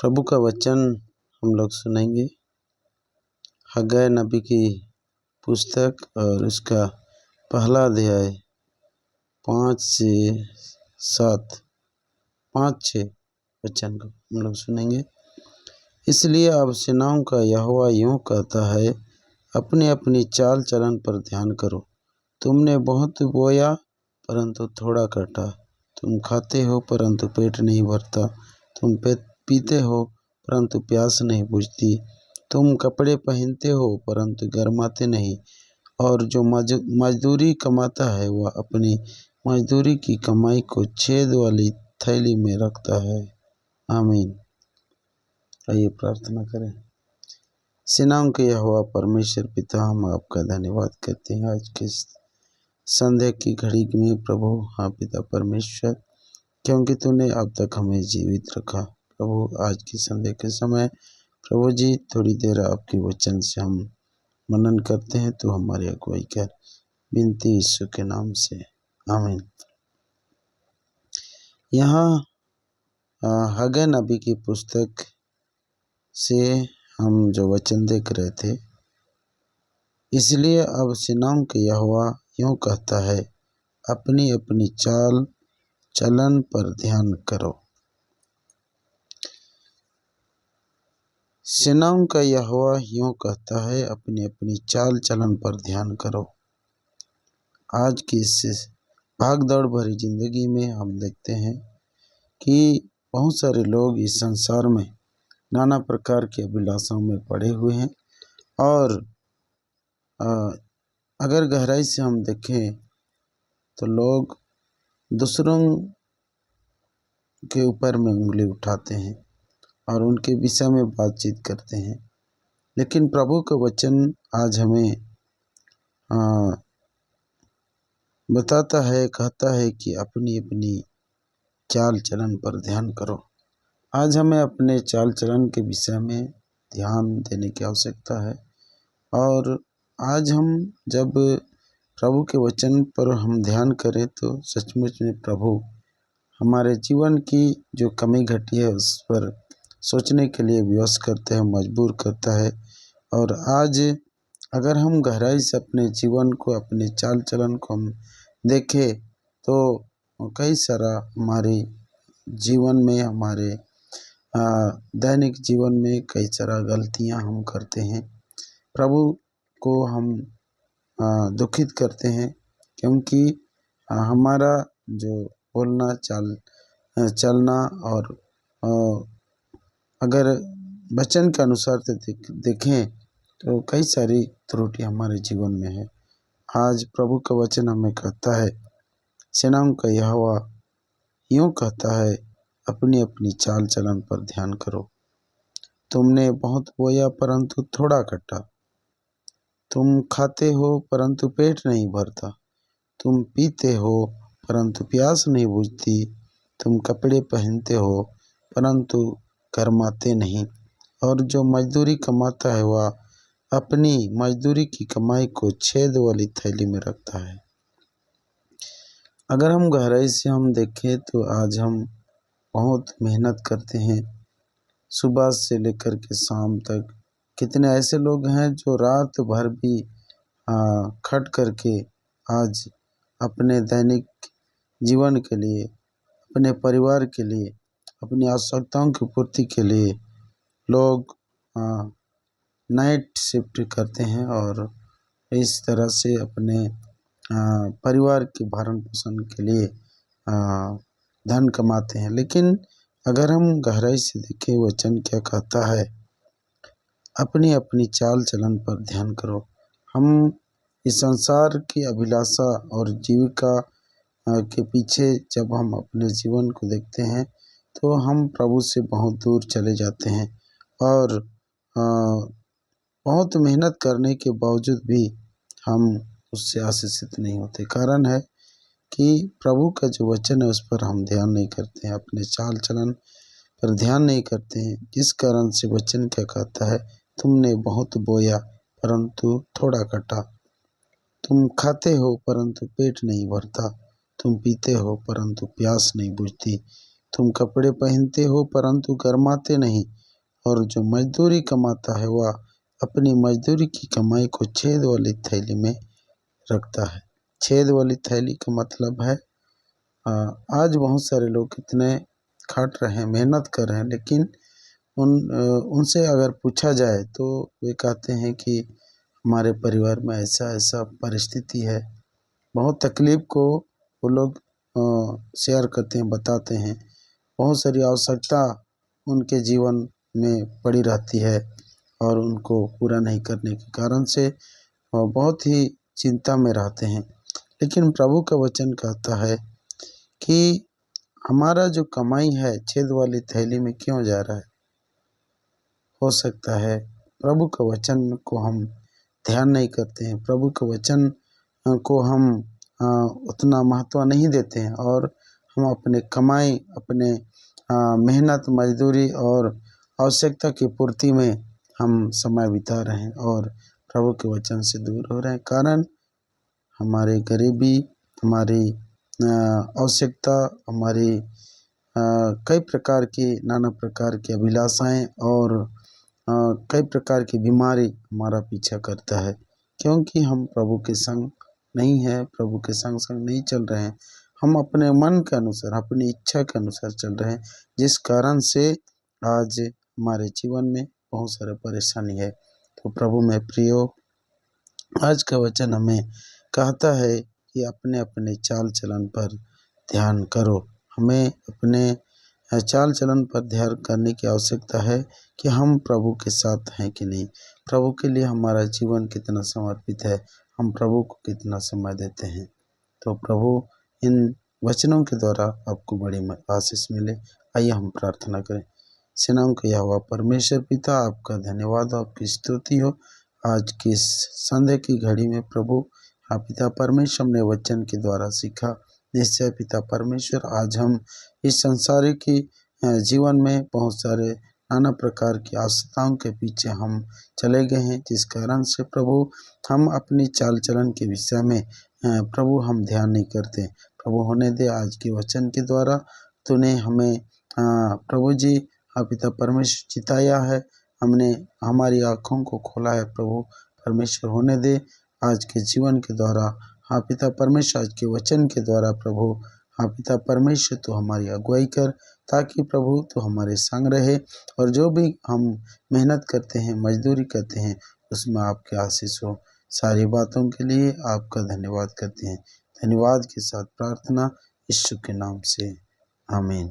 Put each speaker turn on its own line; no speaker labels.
प्रभु का वचन हम लोग सुनेंगे। हग्गाई नबी की पुस्तक और इसका पहला अध्याय 5 से 7 5-6 वचन को हम लोग सुनेंगे। इसलिए अब सेनाओं का यहोवा यूँ कहता है, अपनी अपनी चाल चलन पर ध्यान करो। तुमने बहुत बोया परंतु थोड़ा काटा। तुम खाते हो परंतु पेट नहीं भरता। तुम पीते हो परंतु प्यास नहीं बुझती। तुम कपड़े पहनते हो परंतु गर्माते नहीं। और जो मजदूरी कमाता है वह अपनी मजदूरी की कमाई को छेद वाली थैली में रखता है। आमीन। आइए प्रार्थना करें। सेनाओं के यहोवा परमेश्वर पिता, हम आपका धन्यवाद करते हैं आज के संध्या की घड़ी में प्रभु। हाँ पिता परमेश्वर, क्योंकि तूने अब तक हमें जीवित रखा। प्रभु आज की संध्या के समय प्रभु जी थोड़ी देर आपके वचन से हम मनन करते हैं, तो हमारी अगुवाई कर, विनती यीशु के नाम से, आमीन। यहाँ हग्गाई नबी की पुस्तक से हम जो वचन देख रहे थे, इसलिए अब सेनाओं के यहोवा यूँ कहता है, अपनी अपनी चाल चलन पर ध्यान करो। सेनाओं का यहोवा यूँ कहता है, अपनी अपनी चाल चलन पर ध्यान करो। आज की इस भाग दौड़ भरी जिंदगी में हम देखते हैं कि बहुत सारे लोग इस संसार में नाना प्रकार के अभिलाषाओं में पड़े हुए हैं। और अगर गहराई से हम देखें तो लोग दूसरों के ऊपर में उंगली उठाते हैं और उनके विषय में बातचीत करते हैं। लेकिन प्रभु का वचन आज हमें बताता है, कहता है कि अपनी अपनी चाल चलन पर ध्यान करो। आज हमें अपने चाल चलन के विषय में ध्यान देने की आवश्यकता है। और आज हम जब प्रभु के वचन पर हम ध्यान करें तो सचमुच में प्रभु हमारे जीवन की जो कमी घटी है उस पर सोचने के लिए विवश करते हैं, मजबूर करता है। और आज अगर हम गहराई से अपने जीवन को, अपने चाल चलन को हम देखें तो कई सारा हमारे जीवन में, हमारे दैनिक जीवन में कई सारा गलतियां हम करते हैं। प्रभु को हम दुखित करते हैं, क्योंकि हमारा जो बोलना चलना और अगर वचन के अनुसार से देखें तो कई सारी त्रुटि हमारे जीवन में है। आज प्रभु का वचन हमें कहता है, सेनाओं का यहोवा यूँ कहता है, अपनी अपनी चाल चलन पर ध्यान करो। तुमने बहुत बोया परंतु थोड़ा काटा। तुम खाते हो परंतु पेट नहीं भरता। तुम पीते हो परंतु प्यास नहीं बुझती। तुम कपड़े पहनते हो परंतु गर्माते नहीं। और जो मजदूरी कमाता है वह अपनी मजदूरी की कमाई को छेद वाली थैली में रखता है। अगर हम गहराई से हम देखें तो आज हम बहुत मेहनत करते हैं, सुबह से लेकर के शाम तक। कितने ऐसे लोग हैं जो रात भर भी खट करके आज अपने दैनिक जीवन के लिए, अपने परिवार के लिए, अपनी आवश्यकताओं की पूर्ति के लिए लोग नाइट शिफ्ट करते हैं और इस तरह से अपने परिवार के भरण पोषण के लिए धन कमाते हैं। लेकिन अगर हम गहराई से देखें वचन क्या कहता है, अपनी अपनी चाल चलन पर ध्यान करो। हम इस संसार की अभिलाषा और जीविका के पीछे जब हम अपने जीवन को देखते हैं तो हम प्रभु से बहुत दूर चले जाते हैं। और बहुत मेहनत करने के बावजूद भी हम उससे आशीषित नहीं होते। कारण है कि प्रभु का जो वचन है उस पर हम ध्यान नहीं करते हैं, अपने चाल चलन पर ध्यान नहीं करते हैं। जिस कारण से वचन क्या कहता है, तुमने बहुत बोया परंतु थोड़ा काटा। तुम खाते हो परंतु पेट नहीं भरता। तुम पीते हो परंतु प्यास नहीं बुझती। तुम कपड़े पहनते हो परंतु गर्माते नहीं, और जो मजदूरी कमाता है वह अपनी मजदूरी की कमाई को छेद वाली थैली में रखता है। छेद वाली थैली का मतलब है आज बहुत सारे लोग इतने खट रहे हैं, मेहनत कर रहे हैं, लेकिन उनसे अगर पूछा जाए तो वे कहते हैं कि हमारे परिवार में ऐसा ऐसा परिस्थिति है। बहुत तकलीफ़ को वो लोग शेयर करते हैं, बताते हैं। बहुत सारी आवश्यकता उनके जीवन में पड़ी रहती है और उनको पूरा नहीं करने के कारण से बहुत ही चिंता में रहते हैं। लेकिन प्रभु का वचन कहता है कि हमारा जो कमाई है छेद वाली थैली में क्यों जा रहा है। हो सकता है प्रभु का वचन को हम ध्यान नहीं करते हैं, प्रभु के वचन को हम उतना महत्व नहीं देते हैं और हम अपने कमाई, अपने मेहनत मजदूरी और आवश्यकता की पूर्ति में हम समय बिता रहे हैं और प्रभु के वचन से दूर हो रहे हैं। कारण हमारी गरीबी, हमारी आवश्यकता, हमारी कई प्रकार की नाना प्रकार की अभिलाषाएं और कई प्रकार की बीमारी हमारा पीछा करता है, क्योंकि हम प्रभु के संग नहीं है, प्रभु के संग संग नहीं चल रहे हैं। हम अपने मन के अनुसार, अपनी इच्छा के अनुसार चल रहे हैं, जिस कारण से आज हमारे जीवन में बहुत सारे परेशानी है। तो प्रभु में प्रियो, आज का वचन हमें कहता है कि अपने अपने चाल चलन पर ध्यान करो। हमें अपने चाल चलन पर ध्यान करने की आवश्यकता है कि हम प्रभु के साथ हैं कि नहीं, प्रभु के लिए हमारा जीवन कितना समर्पित है, हम प्रभु को कितना समय देते हैं। तो प्रभु इन वचनों के द्वारा आपको बड़ी आशीष मिले। आइए हम प्रार्थना करें। सेनाओं का यहोवा परमेश्वर पिता, आपका धन्यवाद, आपकी स्तुति हो। आज की इस संध्या की घड़ी में प्रभु पिता परमेश्वर ने वचन के द्वारा सीखा। निश्चय पिता परमेश्वर, आज हम इस संसारिक जीवन में बहुत सारे नाना प्रकार की आशाओं के पीछे हम चले गए हैं, जिस कारण से प्रभु हम अपनी चाल चलन के विषय में प्रभु हम ध्यान नहीं करते। प्रभु होने दे आज के वचन के द्वारा तूने हमें प्रभु जी पिता परमेश्वर चिताया है, हमने हमारी आँखों को खोला है। प्रभु परमेश्वर होने दे आज के जीवन के द्वारा पिता परमेश्वर, आज के वचन के द्वारा प्रभु पिता परमेश्वर तो हमारी अगुवाई कर, ताकि प्रभु तो हमारे संग रहे और जो भी हम मेहनत करते हैं, मजदूरी करते हैं, उसमें आपके आशीष हो। सारी बातों के लिए आपका धन्यवाद करते हैं। धन्यवाद के साथ प्रार्थना यीशु के नाम से, आमीन।